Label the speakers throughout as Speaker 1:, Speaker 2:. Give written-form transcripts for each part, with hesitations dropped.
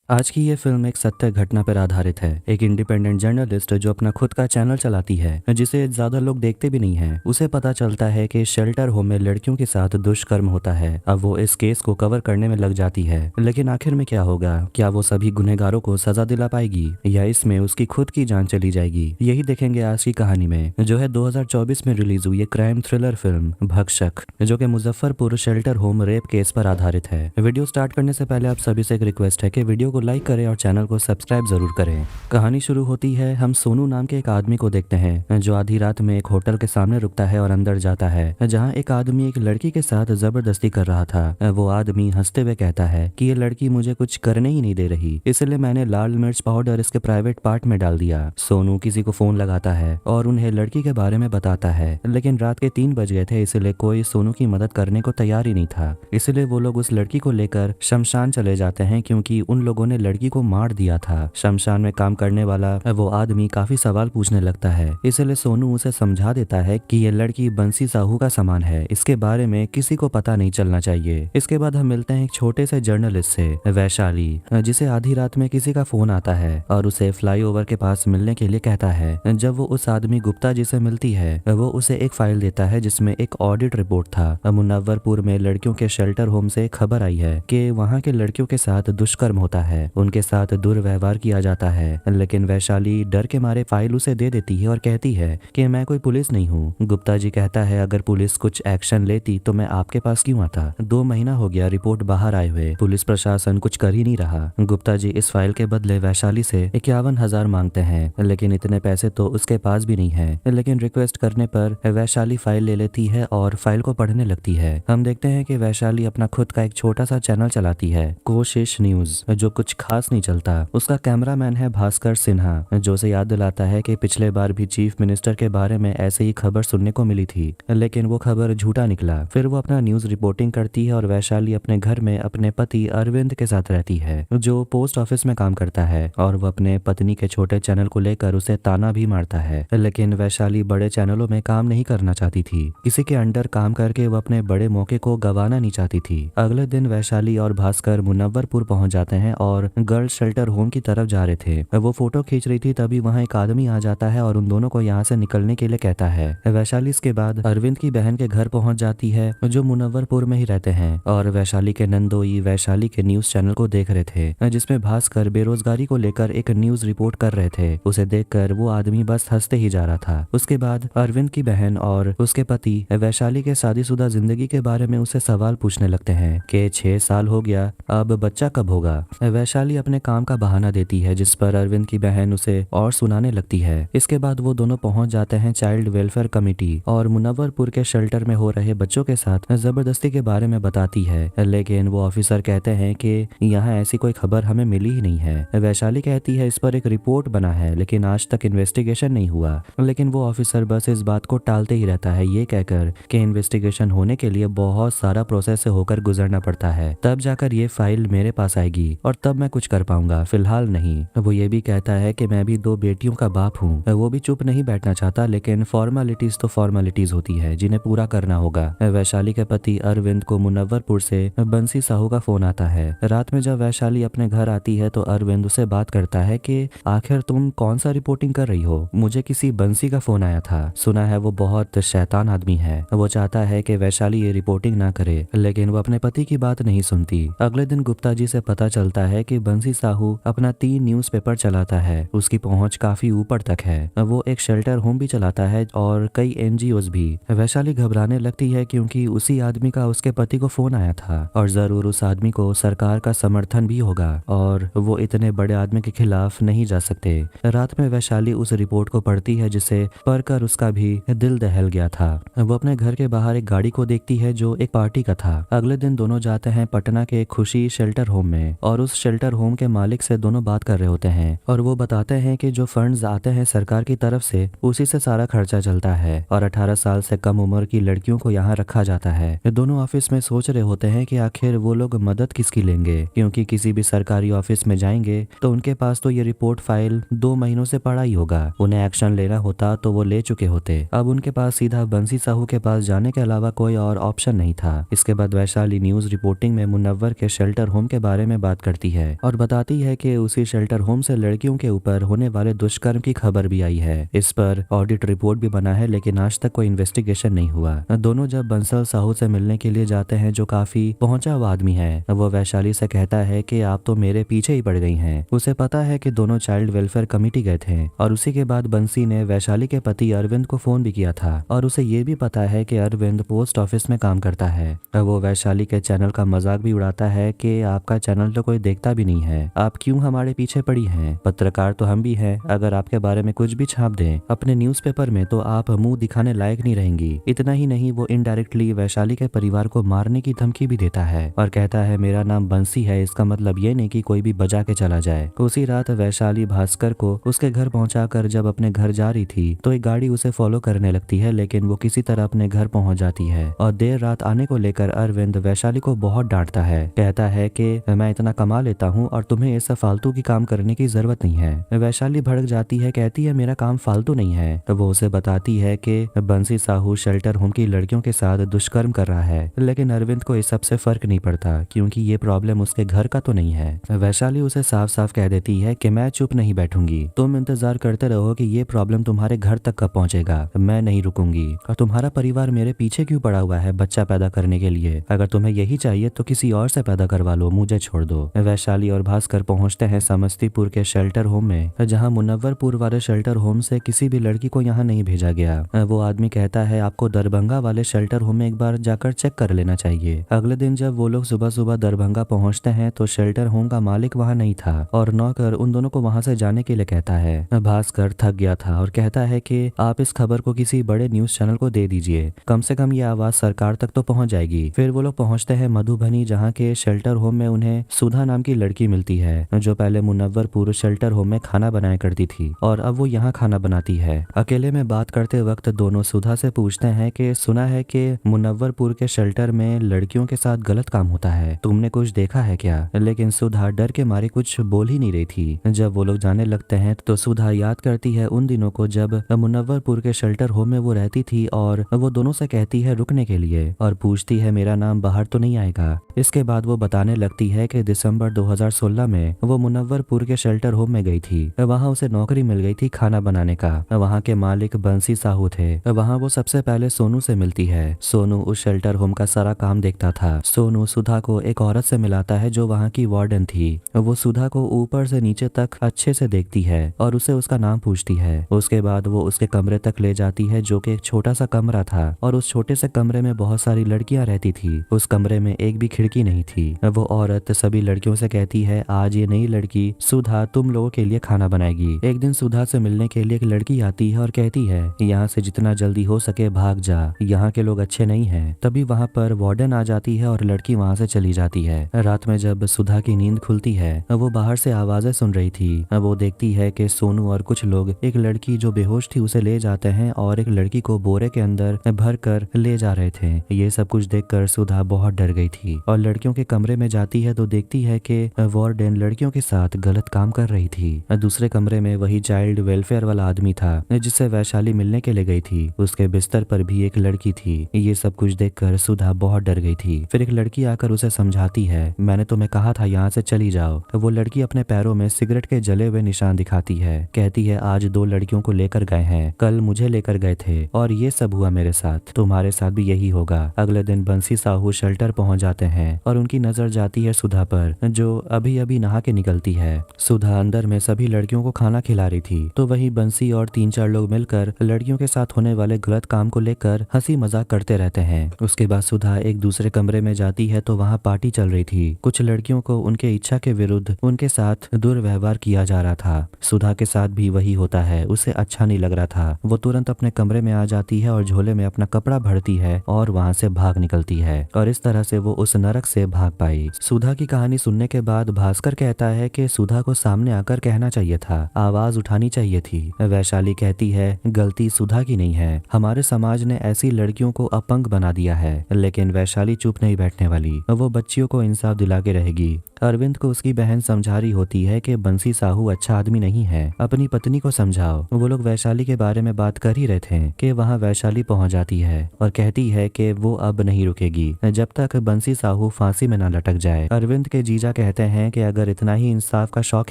Speaker 1: आज की ये फिल्म एक सत्य घटना पर आधारित है। एक इंडिपेंडेंट जर्नलिस्ट जो अपना खुद का चैनल चलाती है, जिसे ज्यादा लोग देखते भी नहीं हैं, उसे पता चलता है कि शेल्टर होम में लड़कियों के साथ दुष्कर्म होता है। अब वो इस केस को कवर करने में लग जाती है, लेकिन आखिर में क्या होगा? क्या वो सभी गुनहगारों को सजा दिला पाएगी या इसमें उसकी खुद की जान चली जाएगी? यही देखेंगे आज की कहानी में, जो है 2024 में रिलीज हुई एक क्राइम थ्रिलर फिल्म भक्षक, जो कि Muzaffarpur shelter home rape case पर आधारित है। वीडियो स्टार्ट करने से पहले आप सभी से एक रिक्वेस्ट है कि वीडियो को लाइक करें और चैनल को सब्सक्राइब जरूर करें। कहानी शुरू होती है, हम सोनू नाम के एक आदमी को देखते हैं जो आधी रात में एक होटल के सामने रुकता है और अंदर जाता है, जहां एक आदमी एक लड़की के साथ जबरदस्ती कर रहा था। वो आदमी हंसते हुए कहता है कि ये लड़की मुझे कुछ करने ही नहीं दे रही, इसलिए मैंने लाल मिर्च पाउडर इसके प्राइवेट पार्ट में डाल दिया। सोनू किसी को फोन लगाता है और उन्हें लड़की के बारे में बताता है, लेकिन रात के 3 बज गए थे, इसलिए कोई सोनू की मदद करने को तैयार ही नहीं था। इसलिए वो लोग उस लड़की को लेकर शमशान चले जाते हैं, क्योंकि उन लोगों ने लड़की को मार दिया था। शमशान में काम करने वाला वो आदमी काफी सवाल पूछने लगता है, इसलिए सोनू उसे समझा देता है कि ये लड़की बंसी साहू का सामान है, इसके बारे में किसी को पता नहीं चलना चाहिए। इसके बाद हम मिलते हैं एक छोटे से जर्नलिस्ट से, वैशाली, जिसे आधी रात में किसी का फोन आता है और उसे फ्लाईओवर के पास मिलने के लिए कहता है। जब वो उस आदमी गुप्ता जी से मिलती है, वो उसे एक फाइल देता है जिसमें एक ऑडिट रिपोर्ट था। मुनव्वरपुर में लड़कियों के शेल्टर होम से खबर आई है कि वहाँ के लड़कियों के साथ दुष्कर्म होता है, उनके साथ दुर्व्यवहार किया जाता है। लेकिन वैशाली डर के मारे फाइल उसे दे देती है और कहती है कि मैं कोई पुलिस नहीं हूँ। गुप्ता जी कहता है, अगर पुलिस कुछ एक्शन लेती तो मैं आपके पास क्यों आता? 2 महीना हो गया रिपोर्ट बाहर आए हुए, पुलिस प्रशासन कुछ कर ही नहीं रहा। गुप्ता जी इस फाइल के बदले वैशाली से 51,000 मांगते हैं, लेकिन इतने पैसे तो उसके पास भी नहीं है। लेकिन रिक्वेस्ट करने पर वैशाली फाइल ले लेती है और फाइल को पढ़ने लगती है। हम देखते हैं कि वैशाली अपना खुद का एक छोटा सा चैनल चलाती है, कोशिश न्यूज, जो कुछ खास नहीं चलता। उसका कैमरामैन है भास्कर सिन्हा, जो उसे याद दिलाता है कि पिछले बार भी चीफ मिनिस्टर के बारे में ऐसे ही खबर सुनने को मिली थी, लेकिन वो खबर झूठा निकला। फिर वो अपना न्यूज रिपोर्टिंग करती है और वैशाली अपने घर में अपने पति अरविंद के साथ रहती है, जो पोस्ट ऑफिस में काम करता है, और वो अपने पत्नी के छोटे चैनल को लेकर उसे ताना भी मारता है। लेकिन वैशाली बड़े चैनलों में काम नहीं करना चाहती थी, किसी के अंडर काम करके वो अपने बड़े मौके को गंवाना नहीं चाहती थी। अगले दिन वैशाली और भास्कर मुनव्वरपुर पहुंच जाते हैं और गर्ल्स शेल्टर होम की तरफ जा रहे थे। वो फोटो खींच रही थी, तभी वहां एक आदमी आ जाता है और उन दोनों को यहाँ से निकलने के लिए कहता है। वैशाली इसके बाद अरविंद की बहन के घर पहुंच जाती है, जो मुनव्वरपुर में ही रहते हैं, और वैशाली के नंदोई वैशाली के न्यूज चैनल को देख रहे थे, जिसमें भास्कर बेरोजगारी को लेकर एक न्यूज रिपोर्ट कर रहे थे। उसे देखकर वो आदमी बस हंसते ही जा रहा था। उसके बाद अरविंद की बहन और उसके पति वैशाली के शादीशुदा जिंदगी के बारे में उसे सवाल पूछने लगते हैं कि 6 साल हो गया, अब बच्चा कब होगा? वैशाली अपने काम का बहाना देती है, जिस पर अरविंद की बहन उसे और सुनाने लगती है। इसके बाद वो दोनों पहुंच जाते हैं चाइल्ड वेलफेयर कमेटी और मुनव्वरपुर के शेल्टर में हो रहे बच्चों के साथ जबरदस्ती के बारे में बताती है, लेकिन वो ऑफिसर कहते हैं कि यहाँ ऐसी कोई खबर हमें मिली ही नहीं है। वैशाली कहती है इस पर एक रिपोर्ट बना है, लेकिन आज तक इन्वेस्टिगेशन नहीं हुआ, लेकिन वो ऑफिसर बस इस बात को टालते ही रहता है, ये कहकर कि इन्वेस्टिगेशन होने के लिए बहुत सारा प्रोसेस से होकर गुजरना पड़ता है, तब जाकर ये फाइल मेरे पास आएगी और तब मैं कुछ कर पाऊंगा, फिलहाल नहीं। वो ये भी कहता है कि मैं भी 2 बेटियों का बाप हूँ। वो भी चुप नहीं बैठना चाहता, लेकिन फॉर्मेलिटीज तो फॉर्मेलिटीज होती है जिन्हें पूरा करना होगा। वैशाली के पति अरविंद को मुनव्वरपुर से बंसी साहू का फोन आता है। रात में जब वैशाली अपने घर आती है तो अरविंद उसे बात करता है कि आखिर तुम कौन सा रिपोर्टिंग कर रही हो? मुझे किसी बंसी का फोन आया था, सुना है वो बहुत शैतान आदमी है। वो चाहता है कि वैशाली ये रिपोर्टिंग ना करे, लेकिन वो अपने पति की बात नहीं सुनती। अगले दिन गुप्ता जी से पता चलता है कि बंसी साहू अपना 3 न्यूज़पेपर चलाता है, उसकी पहुंच काफी ऊपर तक है। वो एक शेल्टर होम भी चलाता है और कई एनजीओज भी। वैशाली घबराने लगती है, क्योंकि उसी आदमी का उसके पति को फोन आया था और जरूर उस आदमी को सरकार का समर्थन भी होगा और वो इतने बड़े आदमी के खिलाफ नहीं जा सकते। रात में वैशाली उस रिपोर्ट को पढ़ती है, जिसे पढ़कर उसका भी दिल दहल गया था। वो अपने घर के बाहर एक गाड़ी को देखती है जो एक पार्टी का था। अगले दिन दोनों जाते हैं पटना के खुशी शेल्टर होम में और उस शेल्टर होम के मालिक से दोनों बात कर रहे होते हैं और वो बताते हैं कि जो फंड्स आते हैं सरकार की तरफ से, उसी से सारा खर्चा चलता है और 18 साल से कम उम्र की लड़कियों को यहाँ रखा जाता है। दोनों ऑफिस में सोच रहे होते हैं कि आखिर वो लोग मदद किसकी लेंगे, क्योंकि किसी भी सरकारी ऑफिस में जाएंगे तो उनके पास तो ये रिपोर्ट फाइल 2 महीनों से पड़ा ही होगा। उन्हें एक्शन लेना होता तो वो ले चुके होते। अब उनके पास सीधा बंसी साहू के पास जाने के अलावा कोई और ऑप्शन नहीं था। इसके बाद वैशाली न्यूज रिपोर्टिंग में मुनव्वर के शेल्टर होम के बारे में बात करती है और बताती है कि उसी शेल्टर होम से लड़कियों के ऊपर होने वाले दुष्कर्म की खबर भी आई है। इस पर ऑडिट रिपोर्ट भी बना है, लेकिन आज तक कोई इन्वेस्टिगेशन नहीं हुआ। दोनों जब बंसल साहू से मिलने के लिए जाते हैं, जो काफी पहुंचा हुआ आदमी है, वो वैशाली से कहता है कि आप तो मेरे पीछे ही पड़ गई हैं। उसे पता है कि दोनों चाइल्ड वेलफेयर कमेटी गए थे और उसी के बाद बंसी ने वैशाली के पति अरविंद को फोन भी किया था और उसे ये भी पता है कि अरविंद पोस्ट ऑफिस में काम करता है। वो वैशाली के चैनल का मजाक भी उड़ाता है कि आपका चैनल तो कोई देखता भी नहीं है, आप क्यों हमारे पीछे पड़ी हैं? पत्रकार तो हम भी हैं, अगर आपके बारे में कुछ भी छाप दें अपने न्यूज़पेपर में तो आप मुंह दिखाने लायक नहीं रहेंगी। इतना ही नहीं, वो इनडायरेक्टली वैशाली के परिवार को मारने की धमकी भी देता है और कहता है मेरा नाम बंसी है, इसका मतलब ये नहीं कि कोई भी बजा के चला जाए। उसी रात वैशाली भास्कर को उसके घर पहुंचाकर जब अपने घर जा रही थी तो एक गाड़ी उसे फॉलो करने लगती है, लेकिन वो किसी तरह अपने घर पहुंच जाती है और देर रात आने को लेकर अरविंद वैशाली को बहुत डांटता है। कहता है कि मैं इतना कमा लेता हूँ और तुम्हें ऐसा फालतू की काम करने की जरूरत नहीं है। वैशाली भड़क जाती है, कहती है मेरा काम फालतू नहीं है। तो वो उसे बताती है कि बंसी साहू शेल्टर होम की लड़कियों के साथ दुष्कर्म कर रहा है, लेकिन अरविंद को इस सबसे फर्क नहीं पड़ता क्योंकि ये प्रॉब्लम उसके घर का तो नहीं है। वैशाली उसे साफ साफ कह देती है कि मैं चुप नहीं बैठूंगी, तुम इंतजार करते रहो कि ये प्रॉब्लम तुम्हारे घर तक कब पहुंचेगा, मैं नहीं रुकूंगी। और तुम्हारा परिवार मेरे पीछे क्यों पड़ा हुआ है बच्चा पैदा करने के लिए? अगर तुम्हें यही चाहिए तो किसी और से पैदा करवा लो, मुझे छोड़ दो। वैशाली और भास्कर पहुंचते हैं समस्तीपुर के शेल्टर होम में, जहां मुनव्वरपुर वाले शेल्टर होम से किसी भी लड़की को यहाँ नहीं भेजा गया। वो आदमी कहता है आपको दरभंगा वाले शेल्टर होम में एक बार जाकर चेक कर लेना चाहिए। अगले दिन जब वो लोग सुबह सुबह दरभंगा पहुंचते हैं तो शेल्टर होम का मालिक वहाँ नहीं था और नौकर उन दोनों को वहाँ से जाने के लिए कहता है। भास्कर थक गया था और कहता है कि आप इस खबर को किसी बड़े न्यूज चैनल को दे दीजिए, कम से कम ये आवाज सरकार तक तो पहुंच जाएगी। फिर वो लोग पहुंचते हैं मधुबनी, जहाँ के शेल्टर होम में उन्हें सुधा नाम की लड़की मिलती है जो पहले मुनव्वरपुर शेल्टर होम में खाना बनाया करती थी और अब वो यहाँ खाना बनाती है। अकेले में बात करते वक्त दोनों सुधा से पूछते हैं कि सुना है कि मुनव्वरपुर के शेल्टर में लड़कियों के साथ गलत काम होता है, तुमने कुछ देखा है क्या? लेकिन सुधा डर के मारे कुछ बोल ही नहीं रही थी। जब वो लोग जाने लगते हैं तो सुधा याद करती है उन दिनों को जब मुनव्वरपुर के शेल्टर होम में वो रहती थी और वो दोनों से कहती है रुकने के लिए और पूछती है मेरा नाम बाहर तो नहीं आएगा। इसके बाद वो बताने लगती है कि दिसंबर 2016 में वो मुनव्वरपुर के शेल्टर होम में गई थी। वहाँ उसे नौकरी मिल गई थी खाना बनाने का। वहाँ के मालिक बंसी साहू थे। वहाँ वो सबसे पहले सोनू से मिलती है। सोनू उस शेल्टर होम का सारा काम देखता था। सोनू सुधा को एक औरत से मिलाता है जो वहाँ की वार्डन थी। वो सुधा को ऊपर से नीचे तक अच्छे से देखती है और उसे उसका नाम पूछती है। उसके बाद वो उसके कमरे तक ले जाती है जो कि एक छोटा सा कमरा था और उस छोटे से कमरे में बहुत सारी लड़कियां रहती थी। उस कमरे में एक भी खिड़की नहीं थी। वो औरत सभी लड़कियों से कहती है आज ये नई लड़की सुधा तुम लोगों के लिए खाना बनाएगी। एक दिन सुधा से मिलने के लिए एक लड़की आती है और कहती है यहाँ से जितना जल्दी हो सके भाग जा, यहाँ के लोग अच्छे नहीं हैं। तभी वहाँ पर वार्डन आ जाती है और लड़की वहाँ से चली जाती है। रात में जब सुधा की नींद खुलती है वो बाहर से आवाजें सुन रही थी। वो देखती है कि सोनू और कुछ लोग एक लड़की जो बेहोश थी उसे ले जाते हैं और एक लड़की को बोरे के अंदर भर कर ले जा रहे थे। ये सब कुछ देखकर सुधा बहुत डर गई थी और लड़कियों के कमरे में जाती है तो देखती है कि वार्डन लड़कियों के साथ गलत काम कर रही थी। दूसरे कमरे में वही चाइल्ड वेलफेयर वाला आदमी था जिससे वैशाली मिलने के लिए गई थी। उसके बिस्तर पर भी एक लड़की थी। ये सब कुछ देखकर सुधा बहुत डर गई थी। फिर एक लड़की आकर उसे समझाती है मैंने तुम्हें कहा था यहाँ से चली जाओ। वो लड़की अपने पैरों में सिगरेट के जले हुए निशान दिखाती है। कहती है आज 2 लड़कियों को लेकर गए हैं, कल मुझे लेकर गए थे और ये सब हुआ मेरे साथ, तुम्हारे साथ भी यही होगा। अगले दिन बंसी साहू शेल्टर पहुंच जाते हैं और उनकी नजर जाती है सुधा पर जो अभी अभी नहा के निकलती है। सुधा अंदर में सभी लड़कियों को खाना खिला रही थी तो वही बंसी और 3-4 लोग मिलकर लड़कियों के साथ होने वाले गलत काम को लेकर हंसी मजाक करते रहते हैं। उसके बाद सुधा एक दूसरे कमरे में जाती है तो वहाँ पार्टी चल रही थी। कुछ लड़कियों को उनके इच्छा के विरुद्ध उनके साथ दुर्व्यवहार किया जा रहा था। सुधा के साथ भी वही होता है। उसे अच्छा नहीं लग रहा था। वो तुरंत अपने कमरे में आ जाती है और झोले में अपना कपड़ा भरती है और वहाँ से भाग निकलती है और इस तरह से वो उस नरक से भाग पाई। सुधा की कहानी सुनने के बाद भास्कर कहता है कि सुधा को सामने आकर कहना चाहिए था, आवाज उठानी चाहिए थी। वैशाली कहती है गलती सुधा की नहीं है, हमारे समाज ने ऐसी लड़कियों को अपंग बना दिया है। लेकिन वैशाली चुप नहीं बैठने वाली। वो बच्चियों को इंसाफ दिला के रहेगी। अरविंद को उसकी बहन समझा रही होती है कि बंसी साहू अच्छा आदमी नहीं है, अपनी पत्नी को समझाओ। वो लोग वैशाली के बारे में बात कर ही रहे थे कि वहाँ वैशाली पहुँच जाती है और कहती है कि वो अब नहीं रुकेगी जब तक बंसी साहू फांसी में न लटक जाए। अरविंद के जीजा कहते कहते हैं कि अगर इतना ही इंसाफ का शौक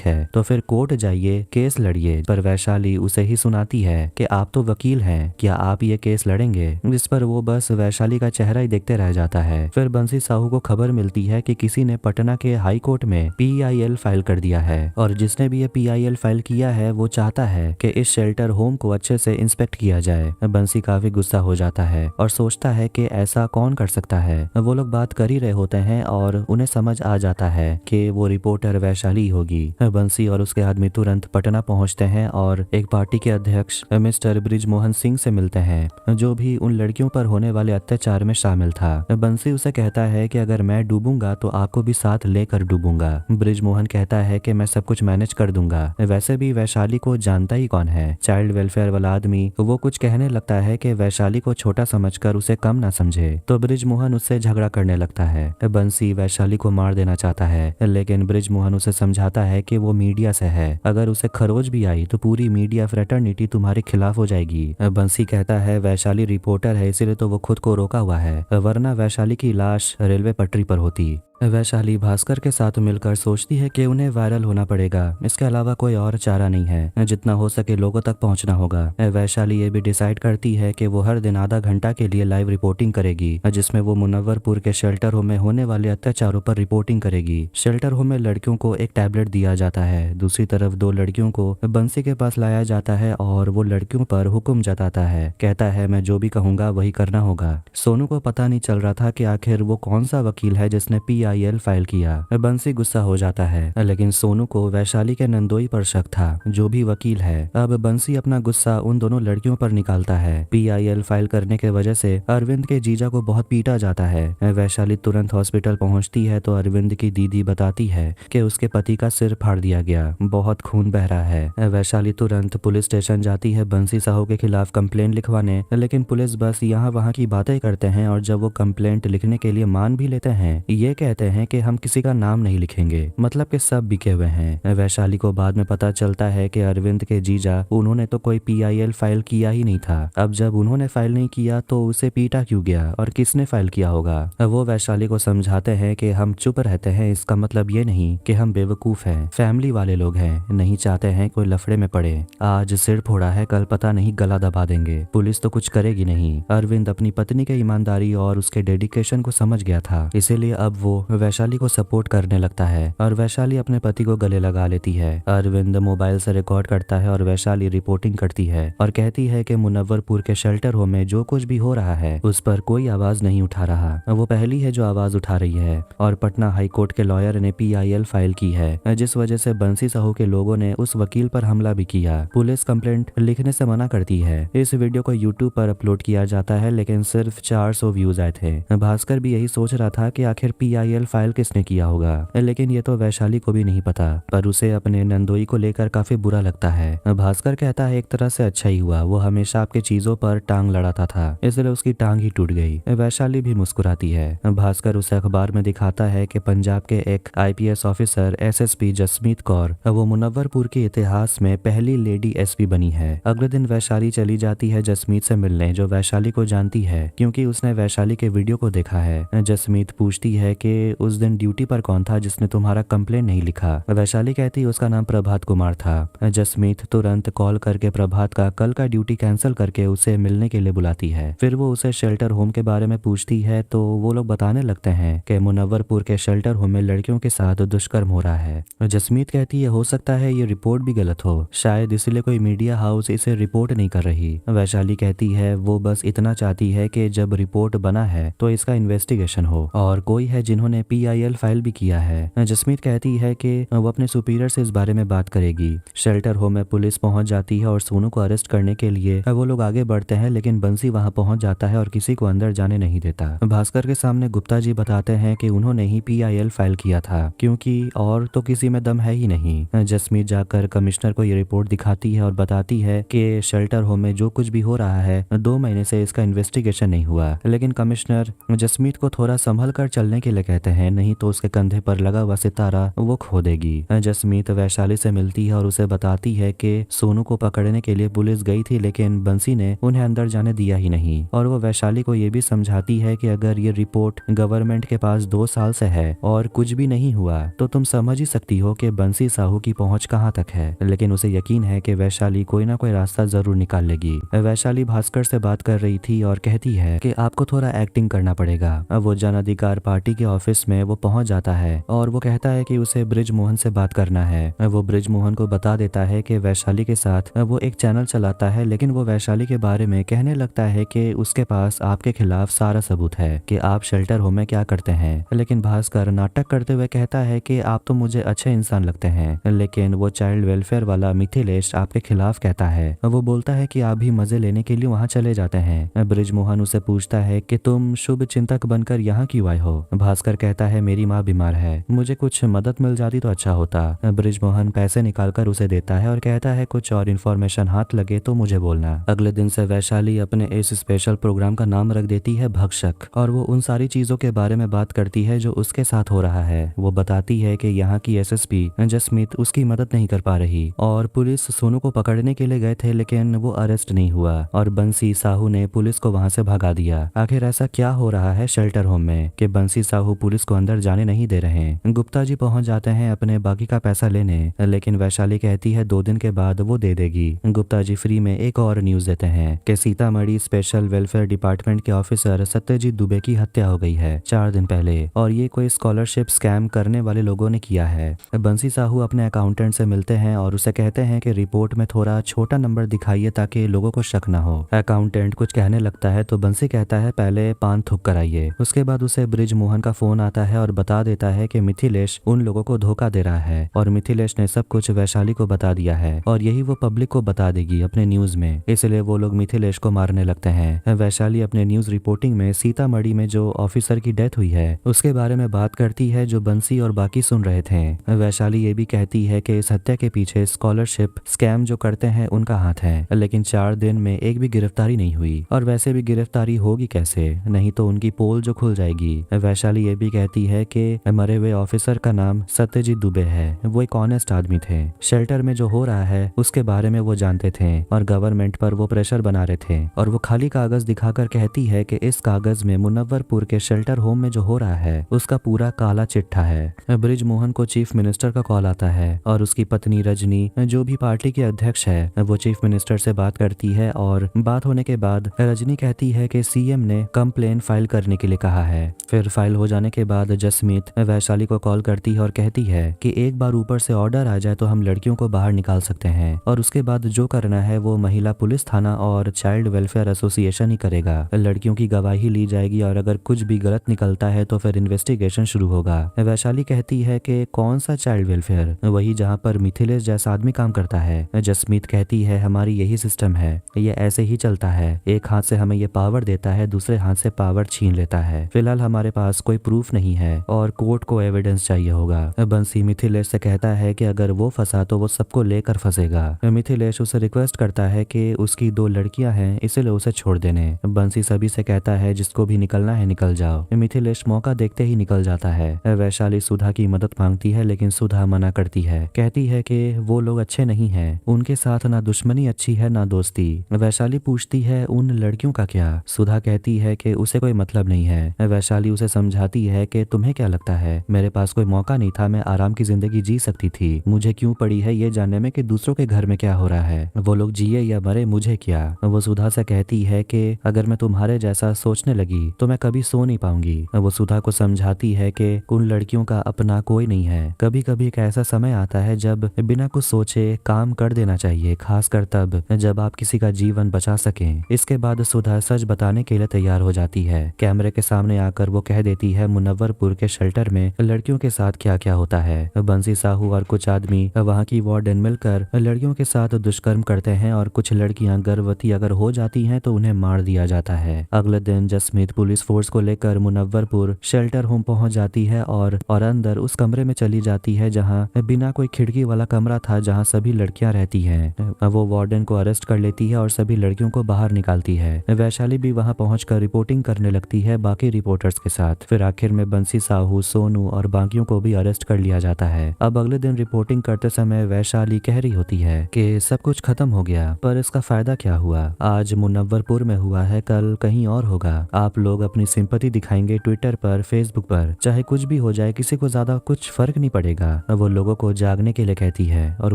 Speaker 1: है तो फिर कोर्ट जाइए, केस लड़िए। पर वैशाली उसे ही सुनाती है कि आप तो वकील हैं, क्या आप ये केस लड़ेंगे? जिस पर वो बस वैशाली का चेहरा ही देखते रह जाता है। फिर बंसी साहू को खबर मिलती है कि किसी ने पटना के हाई कोर्ट में PIL फाइल कर दिया है और जिसने भी ये PIL फाइल किया है वो चाहता है कि इस शेल्टर होम को अच्छे से इंस्पेक्ट किया जाए। बंसी काफी गुस्सा हो जाता है और सोचता है कि ऐसा कौन कर सकता है। वो लोग बात कर ही रहे होते हैं और उन्हें समझ आ जाता है कि वो रिपोर्टर वैशाली होगी। बंसी और उसके आदमी तुरंत पटना पहुंचते हैं और एक पार्टी के अध्यक्ष मिस्टर बृजमोहन सिंह से मिलते हैं, जो भी उन लड़कियों पर होने वाले अत्याचार में शामिल था। बंसी उसे कहता है कि अगर मैं डूबूंगा तो आपको भी साथ लेकर डूबूंगा। बृजमोहन कहता है कि मैं सब कुछ मैनेज कर दूंगा, वैसे भी वैशाली को जानता ही कौन है। चाइल्ड वेलफेयर वाला आदमी वो कुछ कहने लगता है कि वैशाली को छोटा समझकर उसे कम ना समझे, तो बृजमोहन उससे झगड़ा करने लगता है। बंसी वैशाली को मार देना चाहता है, लेकिन बृजमोहन उसे समझाता है कि वो मीडिया से है, अगर उसे खरोच भी आई तो पूरी मीडिया फ्रेटर्निटी तुम्हारे खिलाफ हो जाएगी। बंसी कहता है वैशाली रिपोर्टर है इसीलिए तो वो खुद को रोका हुआ है, वरना वैशाली की लाश रेलवे पटरी पर होती। वैशाली भास्कर के साथ मिलकर सोचती है कि उन्हें वायरल होना पड़ेगा, इसके अलावा कोई और चारा नहीं है, जितना हो सके लोगों तक पहुंचना होगा। वैशाली ये भी डिसाइड करती है कि वो हर दिन आधा घंटा के लिए लाइव रिपोर्टिंग करेगी, जिसमें वो मुनव्वरपुर के शेल्टर होम में होने वाले अत्याचारों पर रिपोर्टिंग करेगी। शेल्टर होम में लड़कियों को एक टैबलेट दिया जाता है, दूसरी तरफ दो लड़कियों को बंसी के पास लाया जाता है और वो लड़कियों पर हुक्म जताता है, कहता है मैं जो भी कहूंगा वही करना होगा। सोनू को पता नहीं चल रहा था कि आखिर वो कौन सा वकील है जिसने PIL फाइल किया। बंसी गुस्सा हो जाता है, लेकिन सोनू को वैशाली के नंदोई पर शक था, जो भी वकील है। अब बंसी अपना गुस्सा उन दोनों लड़कियों पर निकालता है। PIL फाइल करने के वजह से अरविंद के जीजा को बहुत पीटा जाता है। वैशाली तुरंत हॉस्पिटल पहुंचती है तो अरविंद की दीदी बताती है कि उसके पति का सिर फाड़ दिया गया, बहुत खून बह रहा है। वैशाली तुरंत पुलिस स्टेशन जाती है बंसी साहू के खिलाफ कंप्लेंट लिखवाने, लेकिन पुलिस बस यहाँ वहाँ की बातें करते हैं और जब वो कंप्लेंट लिखने के लिए मान भी लेते हैं, ये कहते हैं कि हम किसी का नाम नहीं लिखेंगे, मतलब कि सब बिके हुए हैं। वैशाली को बाद में पता चलता है कि अरविंद के जीजा उन्होंने तो कोई PIL फाइल किया ही नहीं था। अब जब उन्होंने फाइल नहीं किया तो उसे पीटा क्यों गया और किसने फाइल किया होगा? वो वैशाली को समझाते हैं कि हम चुप रहते हैं इसका मतलब ये नहीं कि हम बेवकूफ हैं, फैमिली वाले लोग हैं, नहीं चाहते हैं कोई लफड़े में पड़े। आज सिर फोड़ा है, कल पता नहीं गला दबा देंगे, पुलिस तो कुछ करेगी नहीं। अरविंद अपनी पत्नी के ईमानदारी और उसके डेडिकेशन को समझ गया था, इसीलिए अब वो वैशाली को सपोर्ट करने लगता है और वैशाली अपने पति को गले लगा लेती है। अरविंद मोबाइल से रिकॉर्ड करता है और वैशाली रिपोर्टिंग करती है और कहती है कि मुनव्वरपुर के शेल्टर होम में जो कुछ भी हो रहा है उस पर कोई आवाज नहीं उठा रहा, वो पहली है जो आवाज उठा रही है और पटना हाई कोर्ट के लॉयर ने PIL फाइल की है, जिस वजह से बंसी साहू के लोगों ने उस वकील पर हमला भी किया। पुलिस कंप्लेंट लिखने से मना करती है। इस वीडियो को YouTube पर अपलोड किया जाता है, लेकिन सिर्फ 400 व्यूज आए थे। भास्कर भी यही सोच रहा था कि आखिर PIL फाइल किसने किया होगा, लेकिन ये तो वैशाली को भी नहीं पता, पर उसे अपने नंदोई को लेकर काफी बुरा लगता है। भास्कर कहता है एक तरह से अच्छा ही हुआ, वो हमेशा आपके चीजों पर टांग लड़ाता था, इसलिए उसकी टांग ही टूट गई। वैशाली भी मुस्कुराती है। भास्कर उसे अखबार में दिखाता है कि पंजाब के एक IPS officer SSP Jasmeet Kaur वो मुनव्वरपुर के इतिहास में पहली लेडी SP बनी है। अगले दिन वैशाली चली जाती है जसमीत से मिलने, जो वैशाली को जानती है क्योंकि उसने वैशाली के वीडियो को देखा है। जसमीत पूछती है कि उस दिन ड्यूटी पर कौन था जिसने तुम्हारा कंप्लेंट नहीं लिखा? वैशाली कहती है उसका नाम प्रभात कुमार था। जसमीत तुरंत कॉल करके प्रभात का कल का ड्यूटी कैंसिल करके उसे मिलने के लिए बुलाती है। फिर वो उसे शेल्टर होम के बारे में पूछती है तो वो लोग बताने लगते हैं कि मुनव्वरपुर के शेल्टर होम में लड़कियों के साथ दुष्कर्म हो रहा है। जसमीत कहती है हो सकता है ये रिपोर्ट भी गलत हो, शायद इसलिए कोई मीडिया हाउस इसे रिपोर्ट नहीं कर रही। वैशाली कहती है वो बस इतना चाहती है कि जब रिपोर्ट बना है तो इसका इन्वेस्टिगेशन हो और कोई है जिन्होंने PIL फाइल भी किया है। जसमीत कहती है कि वो अपने सुपीरियर से इस बारे में बात करेगी। शेल्टर होम में पुलिस पहुंच जाती है और सोनू को अरेस्ट करने के लिए वो लोग आगे बढ़ते हैं, लेकिन बंसी वहां पहुंच जाता है और किसी को अंदर जाने नहीं देता। भास्कर के सामने गुप्ता जी बताते हैं कि उन्होंने ही PIL फाइल किया था, क्योंकि और तो किसी में दम है ही नहीं। जसमीत जाकर कमिश्नर को ये रिपोर्ट दिखाती है और बताती है कि शेल्टर होम में जो कुछ भी हो रहा है 2 महीने से इसका इन्वेस्टिगेशन नहीं हुआ, लेकिन कमिश्नर जसमीत को थोड़ा संभल कर चलने के लिए कहते करते हैं, नहीं तो उसके कंधे पर लगा हुआ सितारा वो खो देगी। जसमीत वैशाली से मिलती है और उसे बताती है कि सोनू को पकड़ने के लिए पुलिस गई थी, लेकिन बंसी ने उन्हें अंदर जाने दिया ही नहीं। और वो वैशाली को ये भी समझाती है कि अगर ये रिपोर्ट गवर्नमेंट के पास 2 साल से है और कुछ भी नहीं हुआ तो तुम समझ ही सकती हो कि बंसी साहू की पहुंच कहाँ तक है। लेकिन उसे यकीन है कि वैशाली कोई ना कोई रास्ता जरूर निकाल लेगी। वैशाली भास्कर से बात कर रही थी और कहती है कि आपको थोड़ा एक्टिंग करना पड़ेगा। अब वो जन अधिकार पार्टी के ऑफिस में वो पहुंच जाता है और वो कहता है कि उसे ब्रिज मोहन से बात करना है। वो ब्रिज मोहन को बता देता है कि वैशाली के साथ वो एक चैनल चलाता है, लेकिन वो वैशाली के बारे में कहने लगता है कि उसके पास आपके खिलाफ सारा सबूत है कि आप शेल्टर होम में क्या करते हैं। लेकिन भास्कर नाटक करते हुए कहता है कि आप तो मुझे अच्छे इंसान लगते हैं, लेकिन वो चाइल्ड वेलफेयर वाला मिथिलेश आपके खिलाफ कहता है। वो बोलता है कि आप भी मजे लेने के लिए वहाँ चले जाते हैं। ब्रिज मोहन उसे पूछता है कि तुम शुभ चिंतक बनकर यहाँ क्यों आए हो। भास्कर कहता है मेरी माँ बीमार है, मुझे कुछ मदद मिल जाती तो अच्छा होता। ब्रिज मोहन पैसे निकालकर उसे देता है और कहता है कुछ और इन्फॉर्मेशन हाथ लगे तो मुझे बोलना। अगले दिन से वैशाली अपने इस स्पेशल प्रोग्राम का नाम रख देती है भक्षक, और वो उन सारी चीजों के बारे में बात करती है जो उसके साथ हो रहा है। वो बताती है कि यहाँ की एसएसपी जसमीत उसकी मदद नहीं कर पा रही और पुलिस सोनू को पकड़ने के लिए गए थे, लेकिन वो अरेस्ट नहीं हुआ और बंसी साहू ने पुलिस को वहां से भगा दिया। आखिर ऐसा क्या हो रहा है शेल्टर होम में कि बंसी साहू पुलिस को अंदर जाने नहीं दे रहे। गुप्ता जी पहुंच जाते हैं अपने बाकी का पैसा लेने, लेकिन वैशाली कहती है 2 दिन के बाद वो दे देगी। गुप्ता जी फ्री में एक और न्यूज देते हैं कि सीतामढ़ी स्पेशल वेलफेयर डिपार्टमेंट के ऑफिसर सत्यजीत दुबे की हत्या हो गई है 4 दिन पहले, और ये कोई स्कॉलरशिप स्कैम करने वाले लोगों ने किया है। बंसी साहू अपने अकाउंटेंट से मिलते हैं और उसे कहते हैं कि रिपोर्ट में थोड़ा छोटा नंबर दिखाइए ताकि लोगों को शक न हो। अकाउंटेंट कुछ कहने लगता है तो बंसी कहता है पहले पान थूक कराइए। उसके बाद उसे ब्रिज मोहन का फोन आता है और बता देता है कि मिथिलेश उन लोगों को धोखा दे रहा है और मिथिलेश ने सब कुछ वैशाली को बता दिया है और यही वो पब्लिक को बता देगी अपने न्यूज में, इसलिए वो लोग मिथिलेश को मारने लगते हैं। वैशाली अपने न्यूज रिपोर्टिंग में सीतामढ़ी में जो ऑफिसर की डेथ हुई है उसके बारे में बात करती है जो बंसी और बाकी सुन रहे थे। वैशाली ये भी कहती है कि इस हत्या के पीछे स्कॉलरशिप स्कैम जो करते हैं उनका हाथ है, लेकिन 4 दिन में एक भी गिरफ्तारी नहीं हुई और वैसे भी गिरफ्तारी होगी कैसे, नहीं तो उनकी पोल जो खुल जाएगी। वैशाली ये भी कहती है कि मरे हुए ऑफिसर का नाम सत्यजीत दुबे है, वो एक ऑनेस्ट आदमी थे, शेल्टर में जो हो रहा है उसके बारे में वो जानते थे और गवर्नमेंट पर वो प्रेशर बना रहे थे। और वो खाली कागज दिखाकर कहती है कि इस कागज में मुनव्वरपुर के शेल्टर होम में जो हो रहा है उसका पूरा काला चिट्ठा है। ब्रिज मोहन को चीफ मिनिस्टर का कॉल आता है और उसकी पत्नी रजनी जो भी पार्टी की अध्यक्ष है वो चीफ मिनिस्टर से बात करती है और बात होने के बाद रजनी कहती है कि सीएम ने कंप्लेन फाइल करने के लिए कहा है। फिर फाइल हो जाने के बाद जसमीत वैशाली को कॉल करती है और कहती है कि एक बार ऊपर से ऑर्डर आ जाए तो हम लड़कियों को बाहर निकाल सकते हैं और उसके बाद जो करना है वो महिला पुलिस थाना और चाइल्ड वेलफेयर एसोसिएशन ही करेगा। लड़कियों की गवाही ली जाएगी और अगर कुछ भी गलत निकलता है तो फिर इन्वेस्टिगेशन शुरू होगा। वैशाली कहती है कि कौन सा चाइल्ड वेलफेयर, वही जहाँ पर मिथिलेश जैसा आदमी काम करता है। जसमीत कहती है हमारी यही सिस्टम है, ये ऐसे ही चलता है, एक हाथ से हमें ये पावर देता है दूसरे हाथ से पावर छीन लेता है। फिलहाल हमारे पास कोई प्रूफ नहीं है और कोर्ट को एविडेंस चाहिए होगा। बंसी मिथिलेश से कहता है कि अगर वो फंसा तो वो सबको लेकर फंसेगा। मिथिलेश उसे रिक्वेस्ट करता है कि उसकी 2 लड़कियां हैं इसलिए उसे छोड़ देने। बंसी सभी से कहता है जिसको भी निकलना है निकल जाओ। मिथिलेश मौका देखते ही निकल जाता है। वैशाली सुधा की मदद मांगती है लेकिन सुधा मना करती है, कहती है कि वो लोग अच्छे नहीं हैं, उनके साथ ना दुश्मनी अच्छी है ना दोस्ती। वैशाली पूछती है उन लड़कियों का क्या। सुधा कहती है कि उसे कोई मतलब नहीं है। वैशाली उसे समझाती है कि तुम्हें क्या लगता है मेरे पास कोई मौका नहीं था, मैं आराम की जिंदगी जी सकती थी, मुझे क्यों पड़ी है ये जानने में कि दूसरों के घर में क्या हो रहा है, वो लोग जिए या मरे मुझे क्या। वो सुधा से कहती है कि अगर मैं तुम्हारे जैसा सोचने लगी तो मैं कभी सो नहीं पाऊंगी। वो सुधा को समझाती है कि उन लड़कियों का अपना कोई नहीं है, कभी कभी एक ऐसा समय आता है जब बिना कुछ सोचे काम कर देना चाहिए, खासकर तब जब आप किसी का जीवन बचा सकें। इसके बाद सुधा सच बताने के लिए तैयार हो जाती है। कैमरे के सामने आकर वो कह देती है मुनव्वरपुर के शेल्टर में लड़कियों के साथ क्या क्या होता है। बंसी साहू और कुछ आदमी वहाँ की वार्डन मिलकर लड़कियों के साथ दुष्कर्म करते हैं और कुछ लड़कियां गर्भवती अगर हो जाती हैं तो उन्हें मार दिया जाता है। अगले दिन जसमीत पुलिस फोर्स को लेकर मुनव्वरपुर शेल्टर होम पहुंच जाती है और अंदर उस कमरे में चली जाती है जहाँ बिना कोई खिड़की वाला कमरा था जहाँ सभी लड़कियां रहती हैं। वो वार्डन को अरेस्ट कर लेती है और सभी लड़कियों को बाहर निकालती है। वैशाली भी वहाँ पहुंचकर रिपोर्टिंग करने लगती है बाकी रिपोर्टर्स के साथ। फिर आखिर आखिर में बंसी साहू, सोनू और बाकियों को भी अरेस्ट कर लिया जाता है। अब अगले दिन रिपोर्टिंग करते समय वैशाली कह रही होती है कि सब कुछ खत्म हो गया, पर इसका फायदा क्या हुआ? आज मुनव्वरपुर में हुआ है, कल कहीं और होगा। आप लोग अपनी सिंपैथी दिखाएंगे ट्विटर पर, फेसबुक पर, चाहे कुछ भी हो जाए, किसी को ज्यादा कुछ फर्क नहीं पड़ेगा। वो लोगों को जागने के लिए कहती है और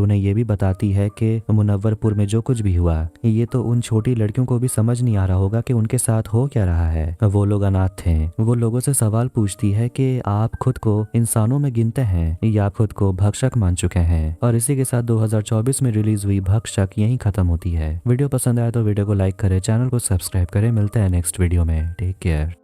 Speaker 1: उन्हें ये भी बताती है कि मुनव्वरपुर में जो कुछ भी हुआ, ये तो उन छोटी लड़कियों को भी समझ नहीं आ रहा होगा कि उनके साथ हो क्या रहा है। वो लोग अनाथ थे। वो लोगों से सवाल पूछती है कि आप खुद को इंसानों में गिनते हैं या खुद को भक्षक मान चुके हैं। और इसी के साथ 2024 में रिलीज हुई भक्षक यहीं खत्म होती है। वीडियो पसंद आया तो वीडियो को लाइक करें, चैनल को सब्सक्राइब करें। मिलते हैं नेक्स्ट वीडियो में। Take care.